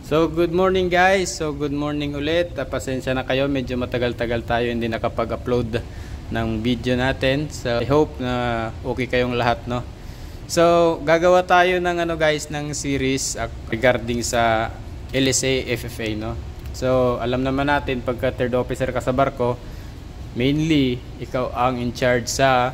So good morning guys, so good morning ulit. Pasensya na kayo, medyo matagal-tagal tayo hindi nakapag-upload ng video natin. So I hope na okay kayong lahat, no? So gagawa tayo ng guys, ng series regarding sa LSA FFA, no? So alam naman natin, pagka third officer ka sa barko, mainly ikaw ang in charge sa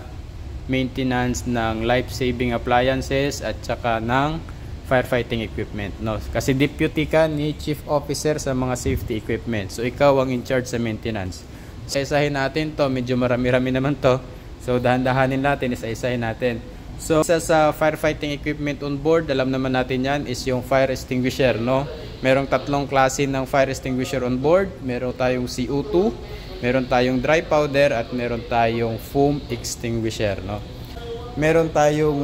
maintenance ng life-saving appliances at saka ng firefighting equipment, no? Kasi deputy ka ni chief officer sa mga safety equipment, so ikaw ang in charge sa maintenance. Isa-isahin natin to, medyo marami-rami naman to, so dahan-dahanin natin, isa-isahin natin. So isa sa firefighting equipment on board, alam naman natin yan, is yung fire extinguisher, no? Merong tatlong klase ng fire extinguisher on board. Meron tayong CO2, meron tayong dry powder, at meron tayong foam extinguisher, no? Meron tayong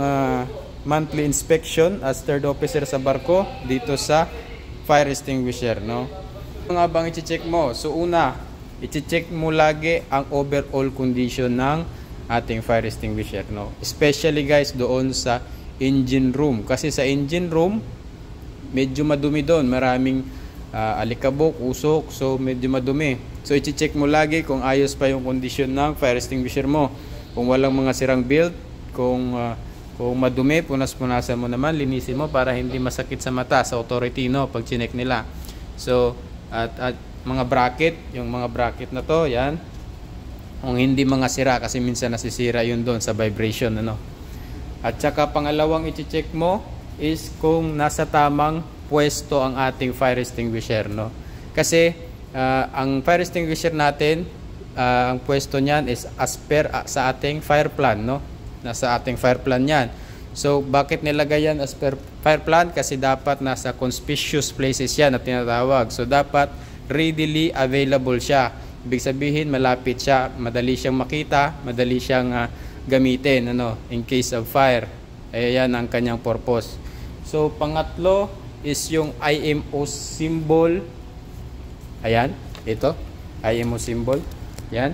monthly inspection as third officer sa barko dito sa fire extinguisher, no? Ano nga bang i-check mo? So una, i-check mo lagi ang overall condition ng ating fire extinguisher, no? Especially guys doon sa engine room, kasi sa engine room medyo madumi doon, maraming alikabok, usok, so medyo madumi. So i-check mo lagi kung ayos pa yung condition ng fire extinguisher mo, kung walang mga sirang build, kung madumi, punas-punasan mo naman, linisin mo para hindi masakit sa mata sa authority, no, pag chinek nila. So at mga bracket, yung mga bracket na to, yan, kung hindi mga sira, kasi minsan nasisira yun doon sa vibration, ano. At saka pangalawang i-check mo is kung nasa tamang pwesto ang ating fire extinguisher, no. Kasi ang fire extinguisher natin, ang pwesto niyan is as per sa ating fire plan, no. Nasa ating fire plan yan. So bakit nilagay yan as per fire plan? Kasi dapat nasa conspicuous places yan na tinatawag. So dapat readily available siya. Ibig sabihin malapit siya, madali siyang makita, madali siyang gamitin, ano, in case of fire. Ayan ang kanyang purpose. So pangatlo is yung IMO symbol. Ayan, ito, IMO symbol. Yan.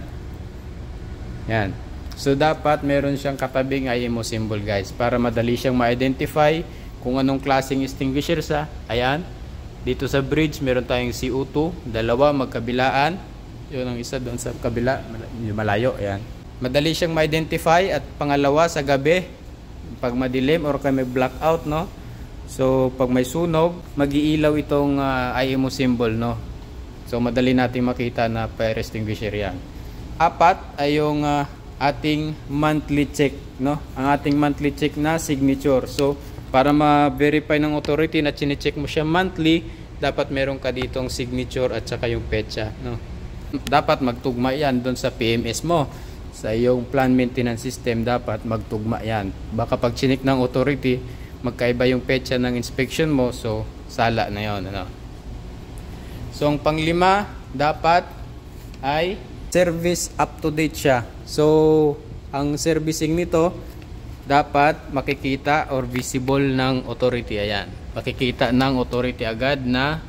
Yan. So dapat meron siyang katabing IMO symbol guys, para madali siyang ma-identify kung anong klaseng extinguisher sa. Ayan, dito sa bridge meron tayong CO2, dalawa magkabilaan, yun ang isa doon sa kabila, malayo. Ayan, madali siyang ma-identify. At pangalawa, sa gabi, pag madilim or kay may blackout, no, so pag may sunog, mag-iilaw itong IMO symbol, no. So madali natin makita na fire extinguisher yan. Apat ay yung ating monthly check, no? Ang ating monthly check na signature. So para ma-verify ng authority na chine-check mo siya monthly, dapat meron ka ditong signature at saka yung petsa, no? Dapat magtugma yan doon sa PMS mo, sa iyong plan maintenance system, dapat magtugma yan. Baka pag chinik ng authority, magkaiba yung petsa ng inspection mo, so sala na yon, ano? So ang panglima, dapat ay service up to date siya. So ang servicing nito dapat makikita or visible ng authority. Ayan, makikita ng authority agad na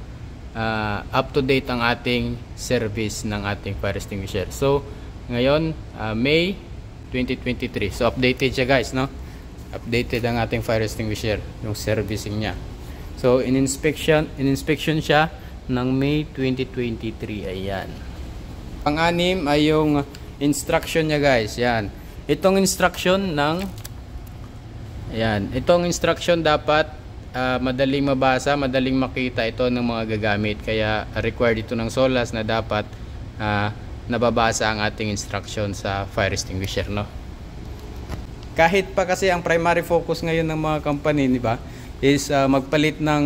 up to date ang ating service ng ating fire extinguisher. So ngayon May 2023, so updated siya guys, no? Updated ang ating fire extinguisher, yung servicing niya. So in inspection siya ng May 2023. Ayan. Pang-anim ay yung instruction niya guys. Yan. Itong instruction dapat madaling mabasa, madaling makita ito ng mga gagamit. Kaya required ito ng SOLAS na dapat nababasa ang ating instruction sa fire extinguisher, no? Kahit pa kasi ang primary focus ngayon ng mga company, di ba, is magpalit ng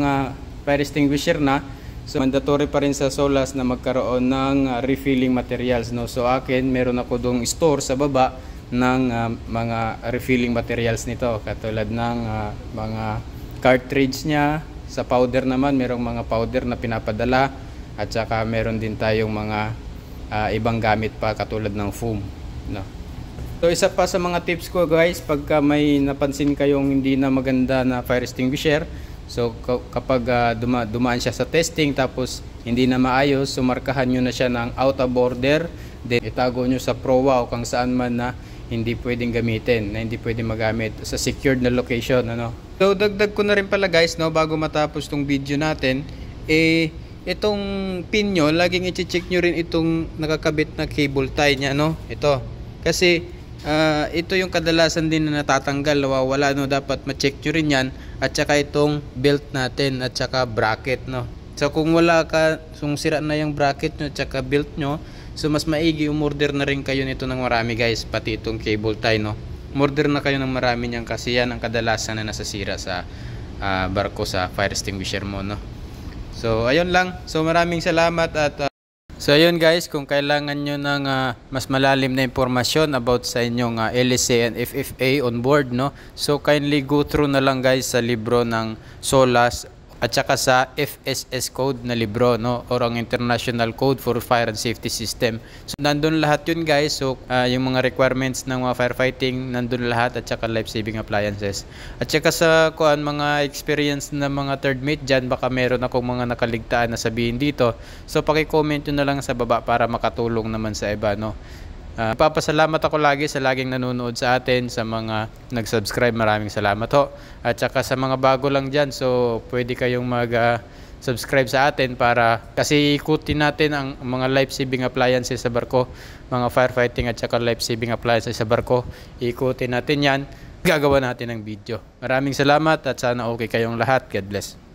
fire extinguisher na. So mandatory pa rin sa SOLAS na magkaroon ng refilling materials, no? So akin, meron ako dong store sa baba ng mga refilling materials nito, katulad ng mga cartridge niya. Sa powder naman, merong mga powder na pinapadala, at saka meron din tayong mga ibang gamit pa katulad ng foam, no? So isa pa sa mga tips ko guys, pagka may napansin kayong hindi na maganda na fire extinguisher, so kapag dumaan siya sa testing tapos hindi na maayos, so markahan nyo na siya ng out of order, then itago nyo sa proa o kung saan man na hindi pwedeng gamitin, na hindi pwedeng magamit sa secured na location, ano. So dagdag ko na rin pala guys, no, bago matapos tong video natin, itong pin nyo, laging i-check nyo rin itong nakakabit na cable tie nya, no? Ito. Kasi ito yung kadalasan din na natatanggal, nawawala, no? Dapat ma-check nyo rin yan. At saka itong belt natin at saka bracket, no? So kung wala ka, kung sira na yung bracket nyo at saka belt nyo, so mas maigi umorder na rin kayo nito ng marami, guys. Pati itong cable tie, no? Umorder na kayo ng marami niyan kasi yan ang kadalasan na nasasira sa barko, sa fire extinguisher mo, no? So ayun lang. So maraming salamat at so ayun guys, kung kailangan nyo ng mas malalim na impormasyon about sa inyong LSA and FFA on board, no? So kindly go through na lang guys sa libro ng SOLAS at saka sa FSS code na libro, no? Or ang International Code for Fire and Safety System. So nandun lahat yun guys. So yung mga requirements ng mga firefighting nandun lahat, at saka life saving appliances. At saka sa mga experience na mga third mate dyan, baka meron akong mga nakaligtaan na sabihin dito. So paki-comment yun na lang sa baba para makatulong naman sa iba, no? Papasalamat ako lagi sa laging nanonood sa atin, sa mga nag-subscribe, maraming salamat ho. At saka sa mga bago lang dyan, so pwede kayong mag-subscribe sa atin para kasi ikutin natin ang mga life-saving appliances sa barko, mga firefighting at saka life-saving appliances sa barko. Ikutin natin yan, gagawa natin ng video. Maraming salamat at sana okay kayong lahat. God bless.